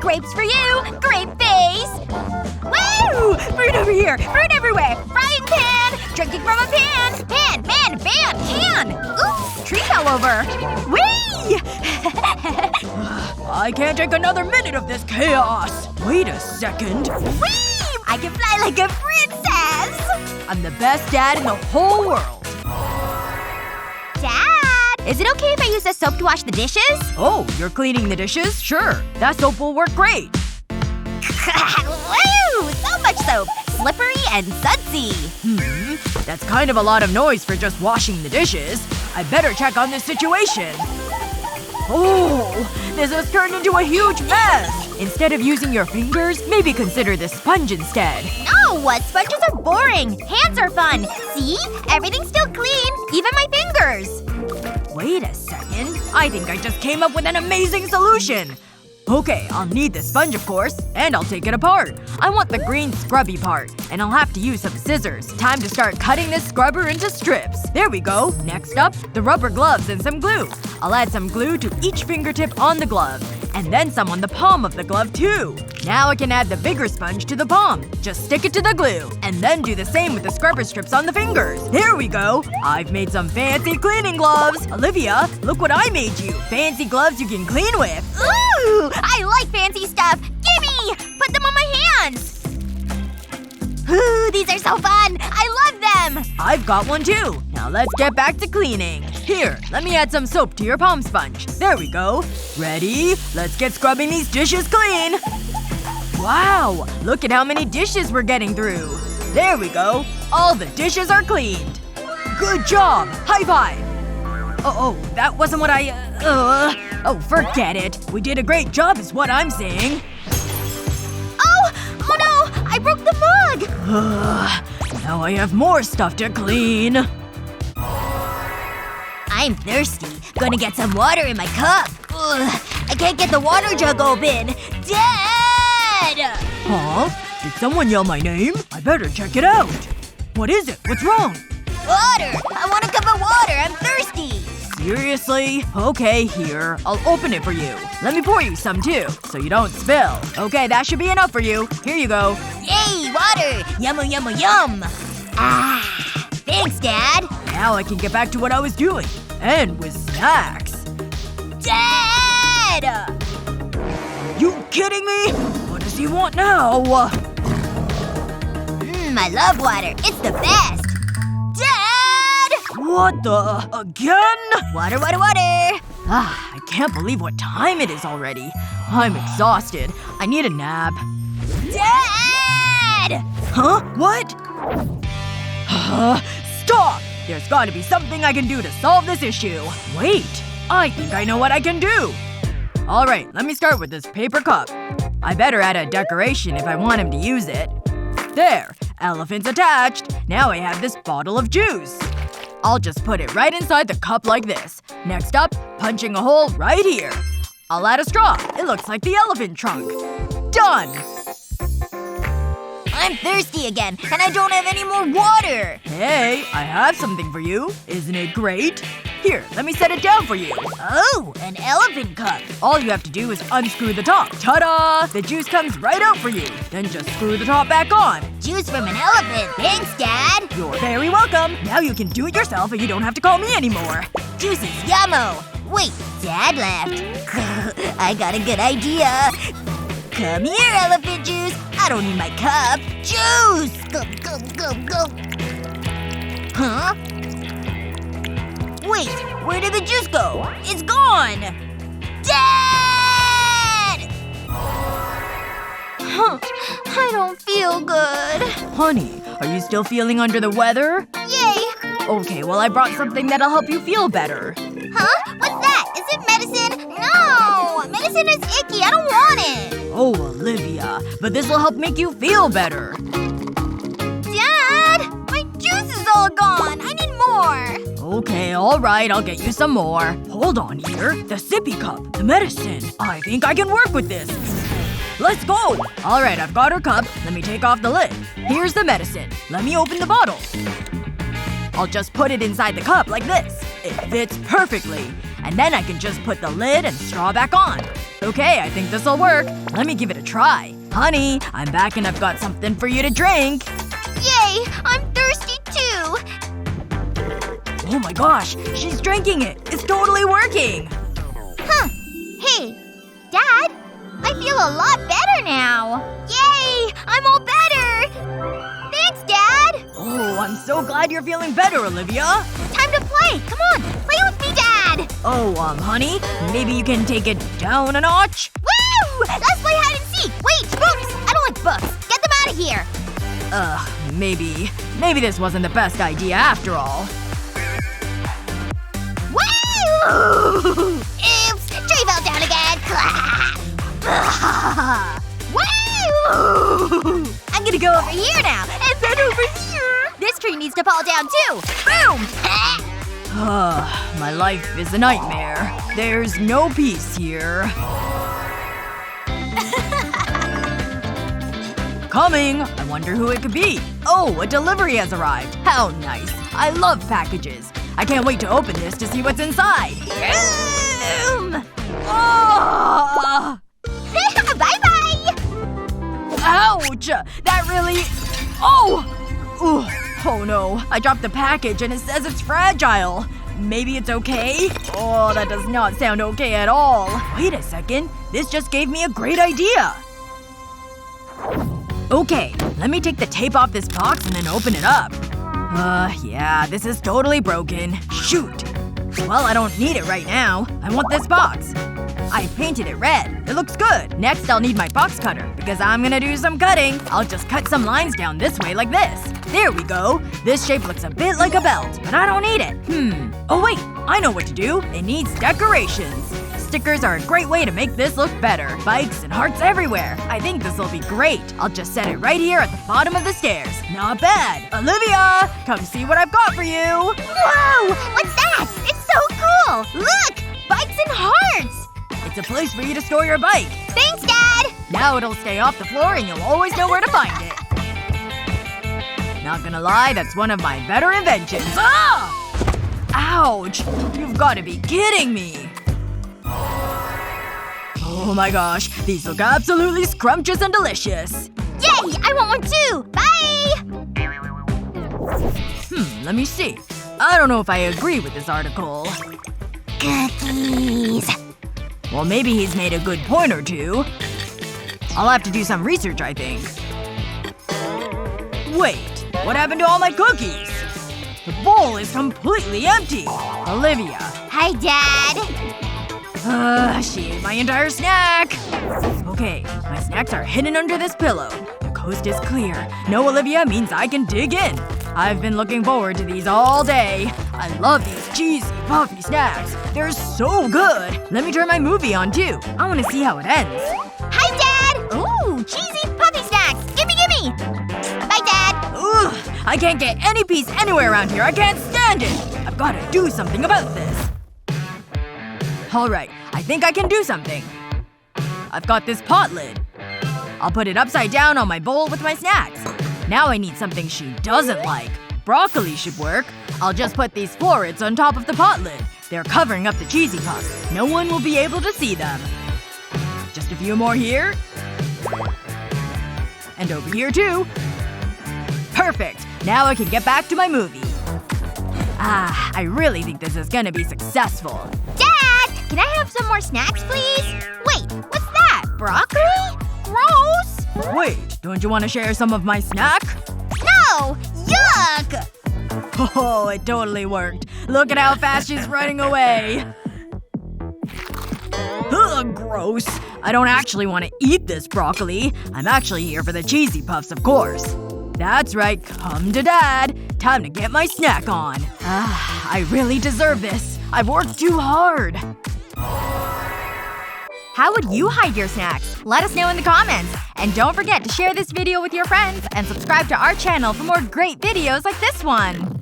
Grapes for you! Grape face! Woo! Fruit over here! Fruit everywhere! Frying pan! Drinking from a pan! Pan! Can! Oops! Tree fell over! Whee! I can't take another minute of this chaos! Wait a second. Whee! I can fly like a princess! I'm the best dad in the whole world. Dad! Is it okay if I use this soap to wash the dishes? Oh, you're cleaning the dishes? Sure. That soap will work great. Woo! So much soap! Slippery and sudsy. That's kind of a lot of noise for just washing the dishes. I better check on this situation. Oh! This has turned into a huge mess! Instead of using your fingers, maybe consider this sponge instead. No! Sponges are boring. Hands are fun. See? Everything's still clean. Even my fingers. Wait a second. I think I just came up with an amazing solution! Okay, I'll need the sponge of course, and I'll take it apart. I want the green scrubby part, and I'll have to use some scissors. Time to start cutting this scrubber into strips. There we go. Next up, the rubber gloves and some glue. I'll add some glue to each fingertip on the glove. And then some on the palm of the glove too. Now I can add the bigger sponge to the palm. Just stick it to the glue. And then do the same with the scrubber strips on the fingers. There we go! I've made some fancy cleaning gloves! Olivia, look what I made you! Fancy gloves you can clean with! Ooh! I like fancy stuff! Gimme! Put them on my hands! Ooh, these are so fun! I love them! I've got one too. Now let's get back to cleaning. Here, let me add some soap to your palm sponge. There we go. Ready? Let's get scrubbing these dishes clean! Wow! Look at how many dishes we're getting through. There we go. All the dishes are cleaned. Good job! High five! Oh, that wasn't what oh, forget it. We did a great job is what I'm saying. Oh no! I broke the mug! Now I have more stuff to clean. I'm thirsty. Gonna get some water in my cup. Ugh, I can't get the water jug open. Dad! Huh? Did someone yell my name? I better check it out. What is it? What's wrong? Water! I want a cup of water! I'm thirsty! Seriously? Okay, here. I'll open it for you. Let me pour you some too, so you don't spill. Okay, that should be enough for you. Here you go. Yay! Water! Yumma yumma yum! Ah! Thanks, Dad! Now I can get back to what I was doing. And with snacks. Dad! You kidding me? What does he want now? I love water. It's the best! Dad! What the… again? Water! I can't believe what time it is already. I'm exhausted. I need a nap. Dad! Huh? What? Stop! There's gotta be something I can do to solve this issue. Wait. I think I know what I can do. Alright, let me start with this paper cup. I better add a decoration if I want him to use it. There. Elephant's attached. Now I have this bottle of juice. I'll just put it right inside the cup like this. Next up, punching a hole right here. I'll add a straw. It looks like the elephant trunk. Done! I'm thirsty again, and I don't have any more water! Hey, I have something for you. Isn't it great? Here, let me set it down for you. Oh, an elephant cup. All you have to do is unscrew the top. Ta-da! The juice comes right out for you. Then just screw the top back on. Juice from an elephant. Thanks, Dad! You're very welcome. Now you can do it yourself and you don't have to call me anymore. Juice is yummo! Wait, Dad left. I got a good idea. Come here, elephant juice. I don't need my cup. Juice! Go. Huh? Wait, where did the juice go? It's gone! Dad! I don't feel good. Honey, are you still feeling under the weather? Yay! Okay, well I brought something that'll help you feel better. Huh? What's that? Is it medicine? No! Medicine is icky. I don't want it. Oh, Olivia. But this'll help make you feel better. Dad! My juice is all gone. I need more. Okay, alright. I'll get you some more. Hold on here. The sippy cup. The medicine. I think I can work with this. Let's go! Alright, I've got her cup. Let me take off the lid. Here's the medicine. Let me open the bottle. I'll just put it inside the cup like this. It fits perfectly. And then I can just put the lid and straw back on. Okay, I think this'll work. Let me give it a try. Honey, I'm back and I've got something for you to drink. Yay! I'm thirsty too! Oh my gosh, she's drinking it! It's totally working! Huh. Hey, Dad? I feel a lot better now. Yay! I'm all better! Thanks, Dad! Oh, I'm so glad you're feeling better, Olivia. Time to play! Come on! Play with me, Dad! Oh, honey? Maybe you can take it down a notch? Woo! Let's play hide and seek! Wait! Books! I don't like books! Get them out of here! Maybe. Maybe this wasn't the best idea after all. Woo! Oops! Tree fell down again! Woo! I'm gonna go over here now, and then over here! This tree needs to fall down too! Boom! My life is a nightmare. There's no peace here. Coming! I wonder who it could be. Oh, a delivery has arrived. How nice. I love packages. I can't wait to open this to see what's inside. Boom! Oh! Bye-bye! Ouch! That really… Oh! Ooh. Oh no. I dropped the package and it says it's fragile. Maybe it's okay? Oh, that does not sound okay at all. Wait a second. This just gave me a great idea. Okay, let me take the tape off this box and then open it up. Yeah, this is totally broken. Shoot. Well, I don't need it right now. I want this box. I painted it red. It looks good. Next, I'll need my box cutter, because I'm gonna do some cutting. I'll just cut some lines down this way like this. There we go. This shape looks a bit like a belt, but I don't need it. Oh wait, I know what to do. It needs decorations. Stickers are a great way to make this look better. Bikes and hearts everywhere. I think this'll be great. I'll just set it right here at the bottom of the stairs. Not bad. Olivia! Come see what I've got for you! Whoa! What's that? It's so cool! Look! Bikes and hearts! It's a place for you to store your bike. Thanks, Dad! Now it'll stay off the floor and you'll always know where to find it. Not gonna lie, that's one of my better inventions. Ah! Ouch! You've gotta be kidding me. Oh my gosh, these look absolutely scrumptious and delicious. Yay! I want one too! Bye! Let me see. I don't know if I agree with this article. Cookies! Well, maybe he's made a good point or two. I'll have to do some research, I think. Wait, what happened to all my cookies? The bowl is completely empty. Olivia. Hi, Dad! She ate my entire snack! Okay, my snacks are hidden under this pillow. The coast is clear. No Olivia means I can dig in. I've been looking forward to these all day. I love these cheesy, puffy snacks. They're so good! Let me turn my movie on, too. I want to see how it ends. Hi, Dad! Ooh, cheesy, puffy snacks! Gimme, gimme! Bye, Dad! Ugh! I can't get any peace anywhere around here. I can't stand it! I've gotta do something about this. Alright, I think I can do something. I've got this pot lid. I'll put it upside down on my bowl with my snacks. Now I need something she doesn't like. Broccoli should work. I'll just put these florets on top of the pot lid. They're covering up the cheesy puffs. No one will be able to see them. Just a few more here. And over here too. Perfect. Now I can get back to my movie. I really think this is gonna be successful. Dad! Can I have some more snacks, please? Wait, what's that? Broccoli? Gross! Wait, don't you want to share some of my snack? No! Yuck! Oh, it totally worked. Look at how fast she's running away. Ugh, gross. I don't actually want to eat this broccoli. I'm actually here for the cheesy puffs, of course. That's right. Come to Dad. Time to get my snack on. I really deserve this. I've worked too hard. How would you hide your snacks? Let us know in the comments. And don't forget to share this video with your friends and subscribe to our channel for more great videos like this one.